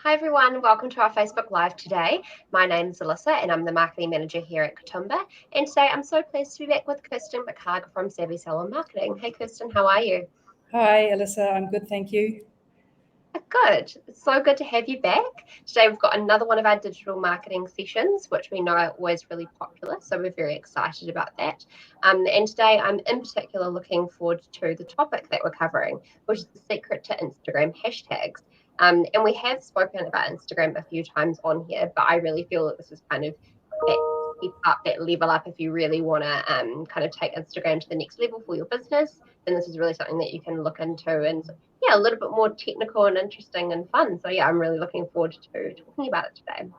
Hi everyone, welcome to our Facebook Live today. My name is Alyssa and I'm the Marketing Manager here at Katoomba. And today I'm so pleased to be back with Kirsten McHarg from Savvy Salon Marketing. Hey Kirsten, how are you? Hi, Alyssa. I'm good, thank you. Good. It's so good to have you back. Today we've got another one of our digital marketing sessions, which we know are always really popular. So we're very excited about that. And today I'm in particular looking forward to the topic that we're covering, which is the secret to Instagram hashtags. And we have spoken about Instagram a few times on here, but I really feel that this is kind of that step up, that level up if you really want to kind of take Instagram to the next level for your business. Then this is really something that you can look into and a little bit more technical and interesting and fun. So I'm really looking forward to talking about it today.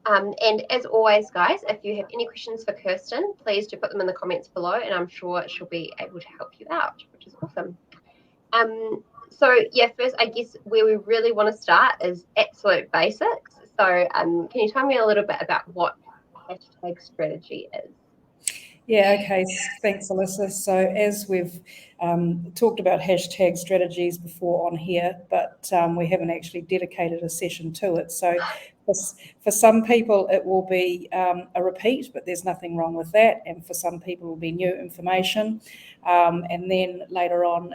And as always, guys, if you have any questions for Kirsten, please do put them in the comments below, and I'm sure she'll be able to help you out, which is awesome. First, I guess where we really want to start is absolute basics. So can you tell me a little bit about what hashtag strategy is? Yeah, okay. Thanks, Alyssa. So as we've talked about hashtag strategies before on here, but we haven't actually dedicated a session to it. So for some people, it will be a repeat, but there's nothing wrong with that. And for some people, it will be new information. And then later on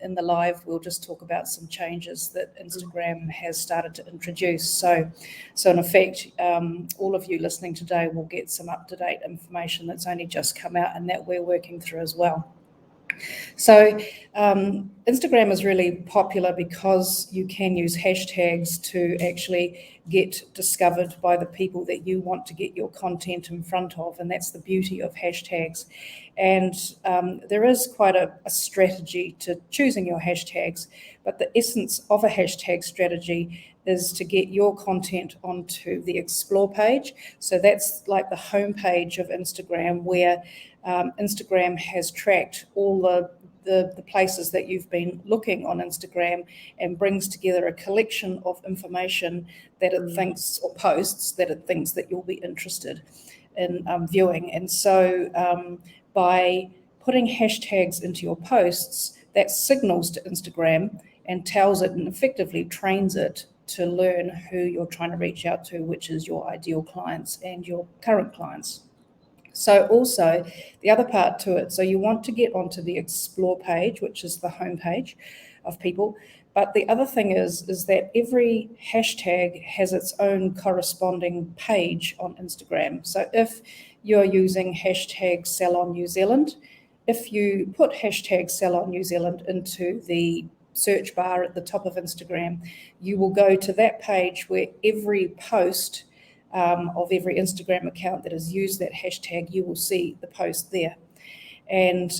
in the live, we'll just talk about some changes that Instagram has started to introduce. So in effect, all of you listening today will get some up-to-date information that's only just come out and that we're working through as well. So Instagram is really popular because you can use hashtags to actually get discovered by the people that you want to get your content in front of, and that's the beauty of hashtags. And there is quite a strategy to choosing your hashtags, but the essence of a hashtag strategy is to get your content onto the explore page. So that's like the homepage of Instagram, where Instagram has tracked all the places that you've been looking on Instagram and brings together a collection of information that it thinks, or posts that it thinks that you'll be interested in viewing. And so by putting hashtags into your posts, that signals to Instagram and tells it and effectively trains it to learn who you're trying to reach out to, which is your ideal clients and your current clients. So also the other part to it, so you want to get onto the explore page, which is the home page of people. But the other thing is that every hashtag has its own corresponding page on Instagram. So if you're using hashtag Salon New Zealand, if you put hashtag Salon New Zealand into the search bar at the top of Instagram, you will go to that page where every post of every Instagram account that has used that hashtag, you will see the post there. And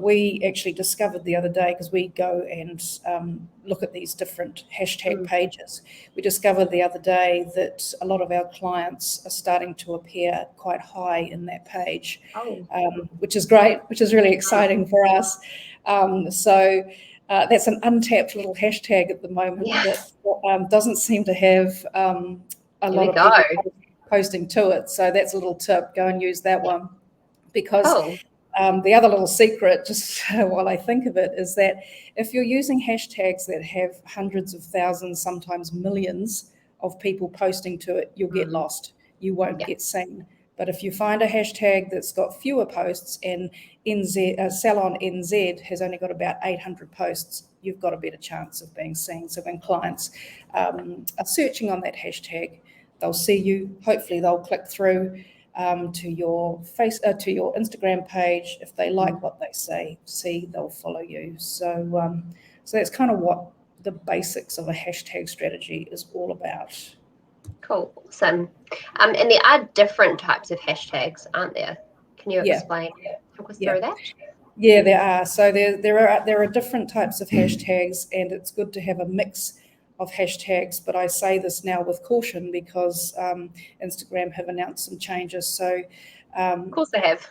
we actually discovered the other day, because we go and look at these different hashtag pages, we discovered the other day that a lot of our clients are starting to appear quite high in that page, which is great, which is really exciting for us. That's an untapped little hashtag at the moment that doesn't seem to have a lot of people posting to it. So that's a little tip. Go and use that one. Because the other little secret, just while I think of it, is that if you're using hashtags that have hundreds of thousands, sometimes millions of people posting to it, you'll get lost. You won't get seen. But if you find a hashtag that's got fewer posts, and Salon NZ has only got about 800 posts, you've got a better chance of being seen. So when clients are searching on that hashtag, they'll see you. Hopefully they'll click through to your Instagram page. If they like what they see, they'll follow you. So that's kind of what the basics of a hashtag strategy is all about. Cool, awesome. And there are different types of hashtags, aren't there? Can you explain, talk us through that? Yeah, there are. So there are different types of hashtags, and it's good to have a mix of hashtags. But I say this now with caution, because Instagram have announced some changes. So of course they have.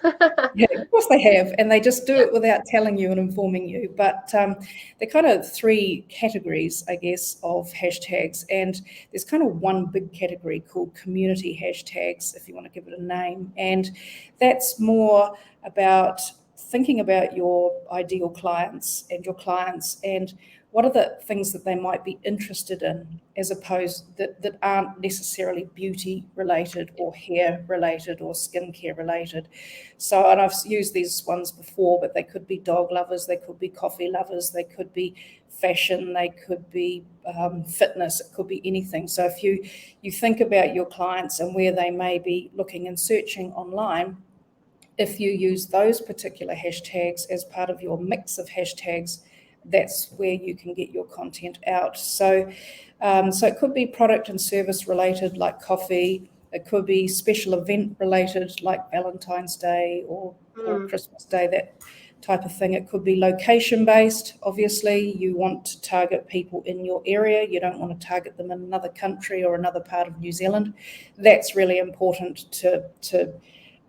Yeah, of course they have, and they just do it without telling you and informing you. But they're kind of three categories, I guess, of hashtags. And there's kind of one big category called community hashtags, if you want to give it a name. And that's more about thinking about your ideal clients and what are the things that they might be interested in, as opposed that aren't necessarily beauty related or hair related or skincare related. So, and I've used these ones before, but they could be dog lovers, they could be coffee lovers, they could be fashion, they could be fitness, it could be anything. So if you think about your clients and where they may be looking and searching online, if you use those particular hashtags as part of your mix of hashtags, that's where you can get your content out. So it could be product and service related, like coffee. It could be special event related, like Valentine's Day or Christmas Day, that type of thing. It could be location based. Obviously, you want to target people in your area. You don't want to target them in another country or another part of New Zealand. That's really important to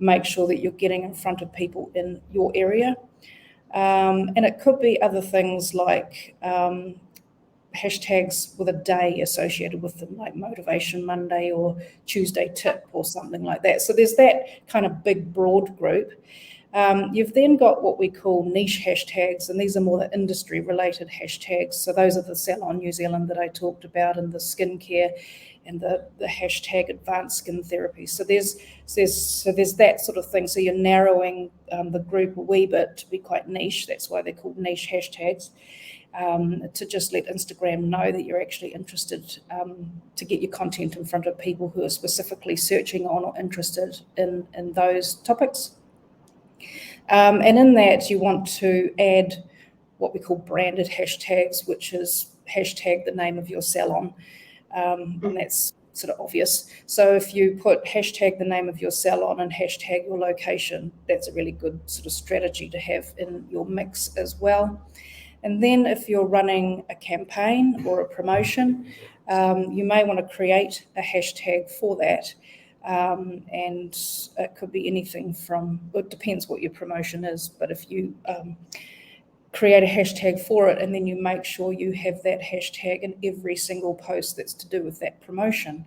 make sure that you're getting in front of people in your area. And it could be other things like hashtags with a day associated with them, like Motivation Monday or Tuesday Tip or something like that. So there's that kind of big, broad group. You've then got what we call niche hashtags, and these are more the industry-related hashtags. So those are the Salon New Zealand that I talked about, and the skincare, and the hashtag advanced skin therapy. So there's that sort of thing. So you're narrowing the group a wee bit to be quite niche. That's why they're called niche hashtags. To just let Instagram know that you're actually interested to get your content in front of people who are specifically searching on or interested in those topics. And in that, you want to add what we call branded hashtags, which is hashtag the name of your salon. And that's sort of obvious. So if you put hashtag the name of your salon and hashtag your location, that's a really good sort of strategy to have in your mix as well. And then if you're running a campaign or a promotion, you may want to create a hashtag for that. And it could be anything from, it depends what your promotion is, but if you create a hashtag for it and then you make sure you have that hashtag in every single post that's to do with that promotion,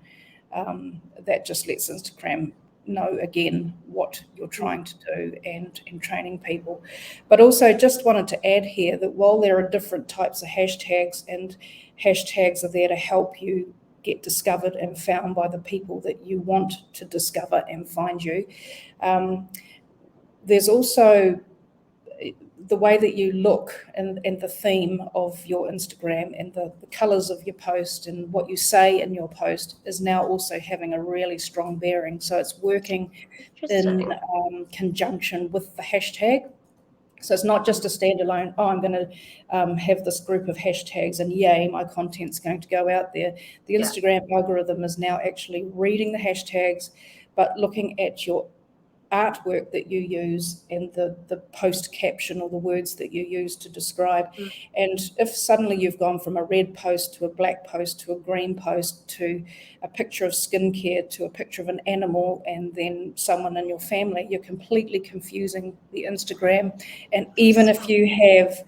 that just lets Instagram know again what you're trying to do and training people. But also just wanted to add here that while there are different types of hashtags, and hashtags are there to help you get discovered and found by the people that you want to discover and find you, there's also the way that you look and the theme of your Instagram and the colors of your post and what you say in your post is now also having a really strong bearing. So it's working in conjunction with the hashtag. So it's not just a standalone, I'm going to have this group of hashtags and yay, my content's going to go out there. The Instagram algorithm is now actually reading the hashtags, but looking at your artwork that you use and the post caption or the words that you use to describe. And if suddenly you've gone from a red post to a black post to a green post to a picture of skincare to a picture of an animal and then someone in your family, you're completely confusing the Instagram. And even if you have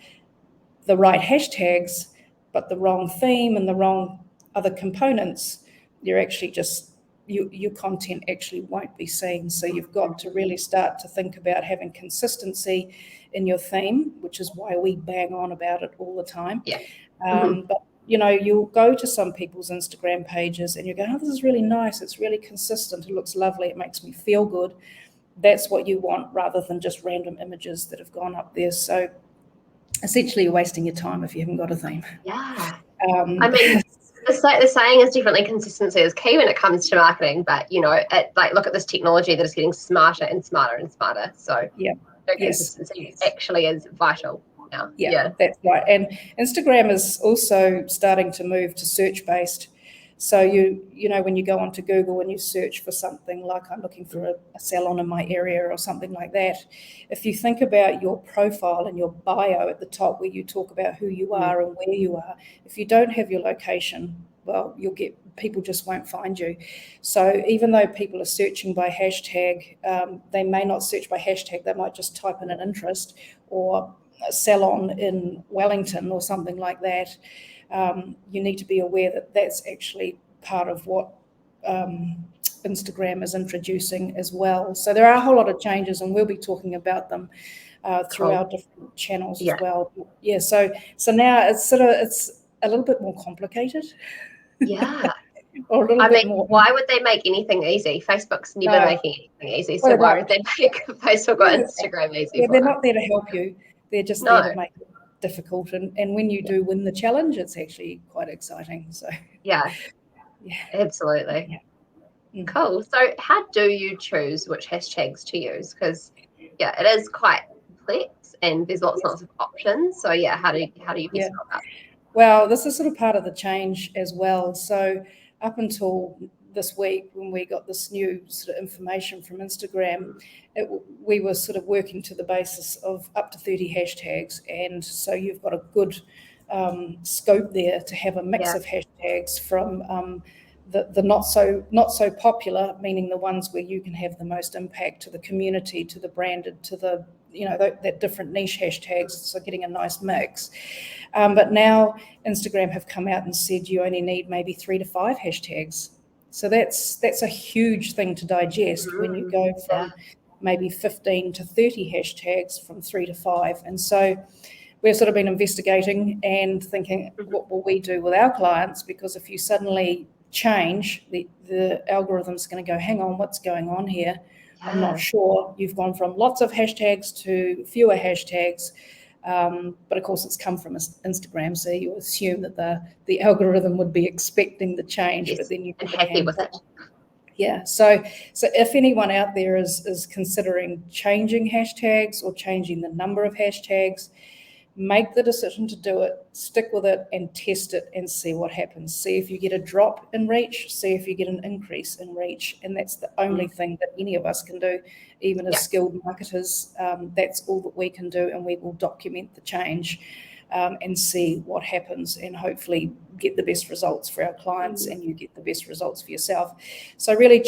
the right hashtags but the wrong theme and the wrong other components, you're actually just your content actually won't be seen. So you've got to really start to think about having consistency in your theme, which is why we bang on about it all the time. But you'll go to some people's Instagram pages and you go, oh, this is really nice, it's really consistent, it looks lovely, it makes me feel good. That's what you want, rather than just random images that have gone up there. So essentially you're wasting your time if you haven't got a theme. I mean, the saying is definitely consistency is key when it comes to marketing, but look at this technology that is getting smarter and smarter and smarter. So consistency actually is vital now. Yeah, that's right. And Instagram is also starting to move to search-based. So when you go onto Google and you search for something like I'm looking for a salon in my area or something like that, if you think about your profile and your bio at the top where you talk about who you are and where you are, if you don't have your location, well, people just won't find you. So even though people are searching by hashtag, they may not search by hashtag, they might just type in an interest or a salon in Wellington or something like that. You need to be aware that that's actually part of what Instagram is introducing as well. So there are a whole lot of changes and we'll be talking about them through Cool. our different channels Yeah. as well. Yeah, so now it's a little bit more complicated. Yeah. Or a little I bit mean, more. why would they make anything easy? Facebook's never No. making anything easy. Well, So why would they make Facebook or Instagram easy yeah, for they're us? not there to help you. They're just there No. to make it difficult. And when you do win the challenge, it's actually quite exciting. So Yeah, yeah. absolutely. Yeah. Cool. So how do you choose which hashtags to use? Because yeah, it is quite complex and there's lots and lots of options. So yeah, how do you best go about? Well, this is sort of part of the change as well. So up until this week, when we got this new sort of information from Instagram, we were sort of working to the basis of up to 30 hashtags. And so you've got a good scope there to have a mix Yeah. of hashtags from the not so popular, meaning the ones where you can have the most impact, to the community, to the branded, to the that different niche hashtags. So getting a nice mix. But now Instagram have come out and said you only need maybe 3 to 5 hashtags. So that's a huge thing to digest when you go from maybe 15 to 30 hashtags from 3 to 5. And so we've sort of been investigating and thinking, what will we do with our clients? Because if you suddenly change, the algorithm's going to go, hang on, what's going on here? I'm not sure. You've gone from lots of hashtags to fewer hashtags. But of course, it's come from Instagram, so you assume that the algorithm would be expecting the change, Yes. but then you And never happy can with tell. it. Yeah, so if anyone out there is considering changing hashtags or changing the number of hashtags, make the decision to do it, stick with it, and test it and see what happens. See if you get a drop in reach, see if you get an increase in reach. And that's the only thing that any of us can do, even as skilled marketers. That's all that we can do, and we will document the change and see what happens, and hopefully get the best results for our clients, and you get the best results for yourself. So really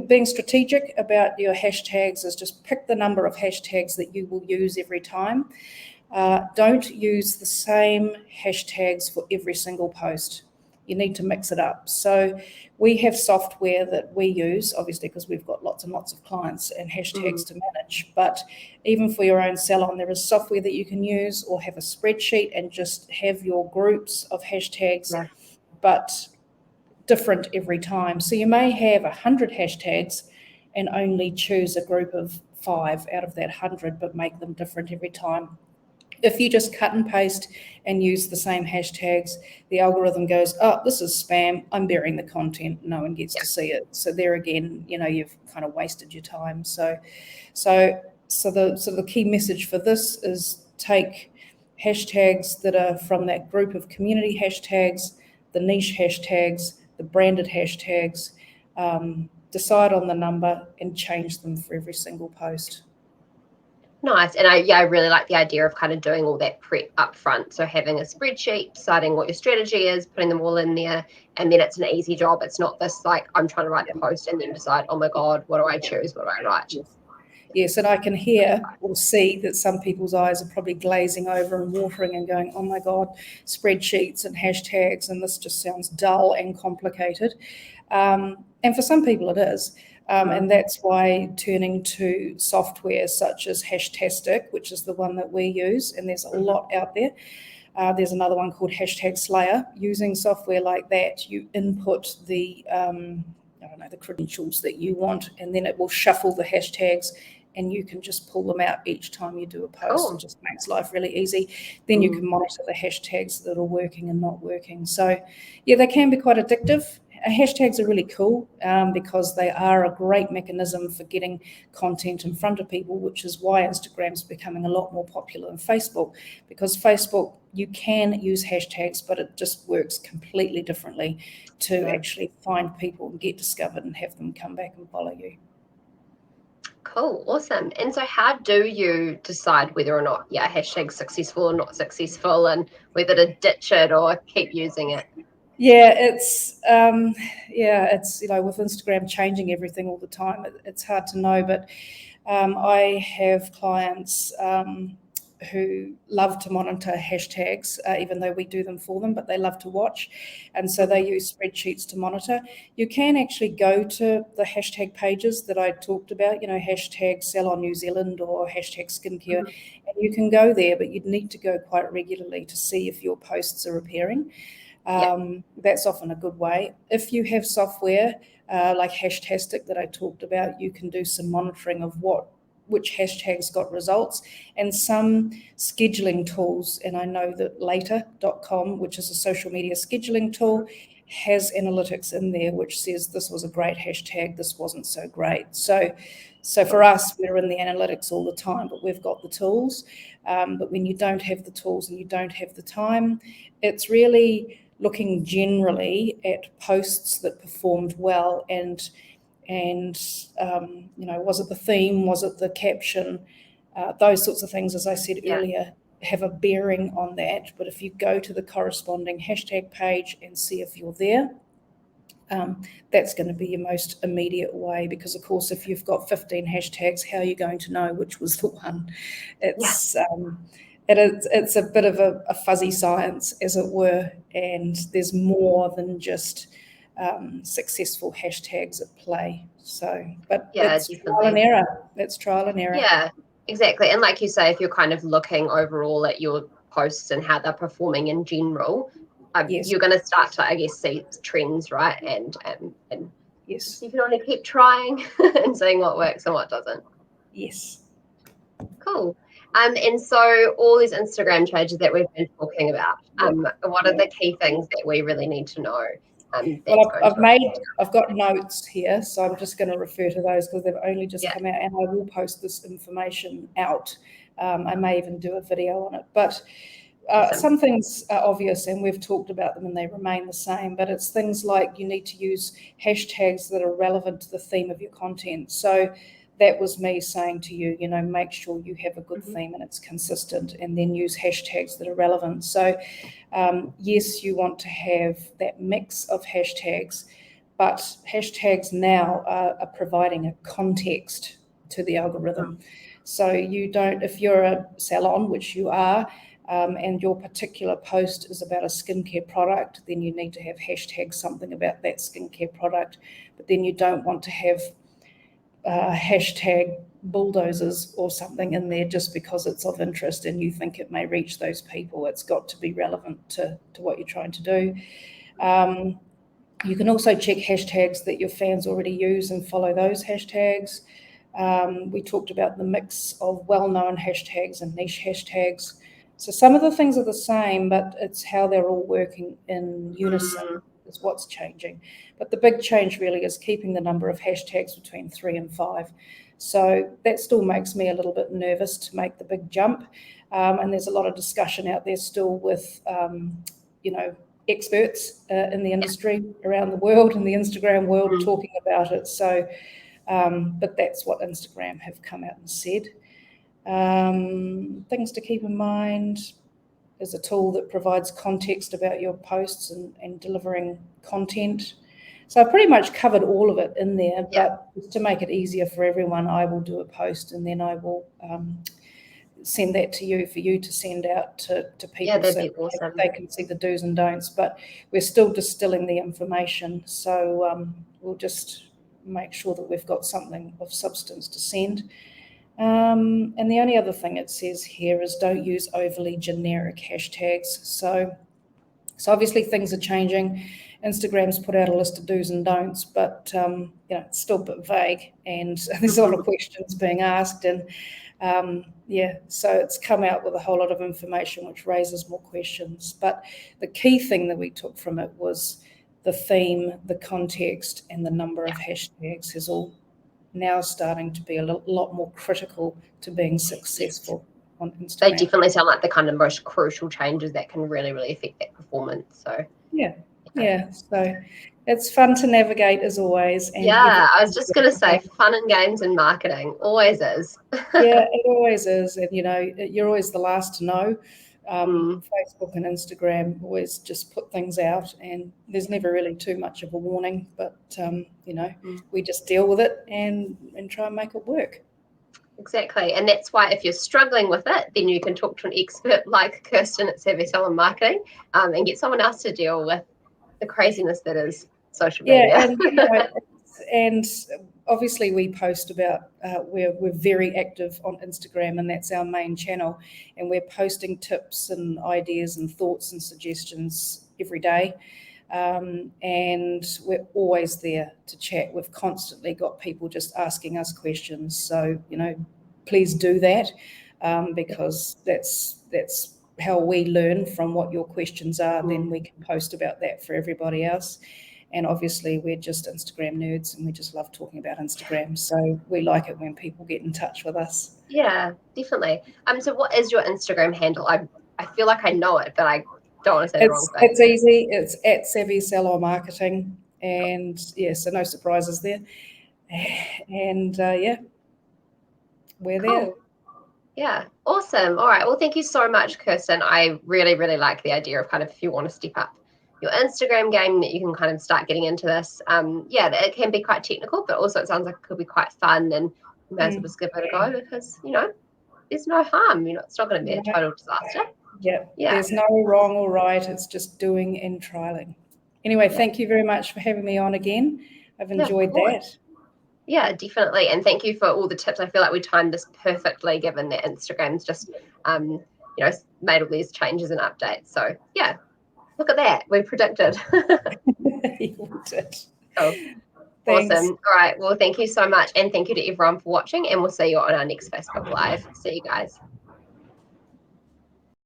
being strategic about your hashtags is just pick the number of hashtags that you will use every time. Don't use the same hashtags for every single post. You need to mix it up. So we have software that we use, obviously, because we've got lots and lots of clients and hashtags to manage. But even for your own salon, there is software that you can use, or have a spreadsheet and just have your groups of hashtags, but different every time. So you may have 100 hashtags and only choose a group of 5 out of that 100, but make them different every time. If you just cut and paste and use the same hashtags, the algorithm goes, oh, this is spam, I'm burying the content, no one gets to see it. So there again, you've kind of wasted your time. So the key message for this is take hashtags that are from that group of community hashtags, the niche hashtags, the branded hashtags, decide on the number and change them for every single post. Nice. And I really like the idea of kind of doing all that prep up front. So having a spreadsheet, deciding what your strategy is, putting them all in there, and then it's an easy job. It's not this like I'm trying to write the post and then decide, oh my God, what do I choose? What do I write? Yes, and I can hear or see that some people's eyes are probably glazing over and watering and going, oh my God, spreadsheets and hashtags, and this just sounds dull and complicated. And for some people it is. And that's why turning to software such as Hashtastic, which is the one that we use, and there's a lot out there. There's another one called Hashtag Slayer. Using software like that, you input the credentials that you want, and then it will shuffle the hashtags, and you can just pull them out each time you do a post. It just makes life really easy. Then you can monitor the hashtags that are working and not working. So yeah, they can be quite addictive. Hashtags are really cool because they are a great mechanism for getting content in front of people, which is why Instagram's becoming a lot more popular than Facebook, because Facebook, you can use hashtags, but it just works completely differently to actually find people and get discovered and have them come back and follow you. Cool. Awesome. And so how do you decide whether or not, hashtag's successful or not successful, and whether to ditch it or keep using it? Yeah, it's with Instagram changing everything all the time, it's hard to know. But I have clients who love to monitor hashtags, even though we do them for them, but they love to watch. And so they use spreadsheets to monitor. You can actually go to the hashtag pages that I talked about, hashtag Salon New Zealand or hashtag skincare, and you can go there, but you'd need to go quite regularly to see if your posts are appearing. That's often a good way. If you have software like Hashtastic that I talked about, you can do some monitoring of which hashtags got results, and some scheduling tools. And I know that later.com, which is a social media scheduling tool, has analytics in there which says this was a great hashtag, this wasn't so great. So for us, we're in the analytics all the time, but we've got the tools. But when you don't have the tools and you don't have the time, it's really looking generally at posts that performed well and was it the theme, was it the caption, those sorts of things, as I said earlier, have a bearing on that. But if you go to the corresponding hashtag page and see if you're there, that's going to be your most immediate way, because of course if you've got 15 hashtags, how are you going to know which was the one? It's a bit of a fuzzy science, as it were, and there's more than just successful hashtags at play. But it's trial and error. It's trial and error. Yeah, exactly. And like you say, if you're kind of looking overall at your posts and how they're performing in general, you're going to start to, I guess, see trends, right? And yes, you can only keep trying and seeing what works and what doesn't. Yes. Cool. And so all these Instagram changes that we've been talking about, what are the key things that we really need to know? Well, I've got notes here, so I'm just going to refer to those because they've only just come out, and I will post this information out. I may even do a video on it, but some things are obvious and we've talked about them and they remain the same, but it's things like you need to use hashtags that are relevant to the theme of your content. So that was me saying to you, make sure you have a good theme and it's consistent, and then use hashtags that are relevant. So yes, you want to have that mix of hashtags, but hashtags now are providing a context to the algorithm. So you don't, if you're a salon, which you are, and your particular post is about a skincare product, then you need to have hashtag something about that skincare product. But then you don't want to have hashtag bulldozers or something in there just because it's of interest and you think it may reach those people. It's got to be relevant to what you're trying to do. You can also check hashtags that your fans already use and follow those hashtags. We talked about the mix of well-known hashtags and niche hashtags. So some of the things are the same, but it's how they're all working in unison is what's changing. But the big change really is keeping the number of hashtags between 3 and 5. So that still makes me a little bit nervous to make the big jump. And there's a lot of discussion out there still with, experts in the industry around the world, in the Instagram world, talking about it. So, but that's what Instagram have come out and said. Things to keep in mind is a tool that provides context about your posts and delivering content. So I've pretty much covered all of it in there, but just to make it easier for everyone, I will do a post and then I will send that to you for you to send out to people that'd be awesome. They can see the do's and don'ts, but we're still distilling the information. So we'll just make sure that we've got something of substance to send. And the only other thing it says here is don't use overly generic hashtags. So obviously things are changing. Instagram's put out a list of do's and don'ts, but it's still a bit vague, and there's a lot of questions being asked, and so it's come out with a whole lot of information which raises more questions. But the key thing that we took from it was the theme, the context, and the number of hashtags is all now starting to be a lot more critical to being successful on Instagram. They definitely sound like the kind of most crucial changes that can really, really affect that performance. So so it's fun to navigate as always. And I was just going to say, fun and games in marketing always is. It always is, and you're always the last to know. Facebook and Instagram always just put things out, and there's never really too much of a warning, but we just deal with it and try and make it work. Exactly. And that's why if you're struggling with it, then you can talk to an expert like Kirsten at Savvy Seller Marketing, and get someone else to deal with the craziness that is social media. And and obviously we post about we're very active on Instagram, and that's our main channel, and we're posting tips and ideas and thoughts and suggestions every day. And we're always there to chat. We've constantly got people just asking us questions. So, please do that, because that's how we learn from what your questions are. Then we can post about that for everybody else. And obviously we're just Instagram nerds, and we just love talking about Instagram. So we like it when people get in touch with us. Yeah, definitely. So what is your Instagram handle? I feel like I know it, but I don't want to say the wrong thing. It's easy. It's at Savvy Seller Marketing, and so no surprises there. And we're there. Cool. Yeah, awesome. All right. Well, thank you so much, Kirsten. I really, really like the idea of kind of, if you want to step up your Instagram game, that you can kind of start getting into this. It can be quite technical, but also it sounds like it could be quite fun, and you may as well just give it a go, because there's no harm. It's not going to be a total disaster. Yeah. There's no wrong or right. It's just doing and trialing. Anyway, thank you very much for having me on again. I've enjoyed that. Yeah, definitely. And thank you for all the tips. I feel like we timed this perfectly, given that Instagram's just, made all these changes and updates. So yeah, look at that. We predicted. You did. Cool. Awesome. All right. Well, thank you so much. And thank you to everyone for watching. And we'll see you on our next Facebook Live. See you guys.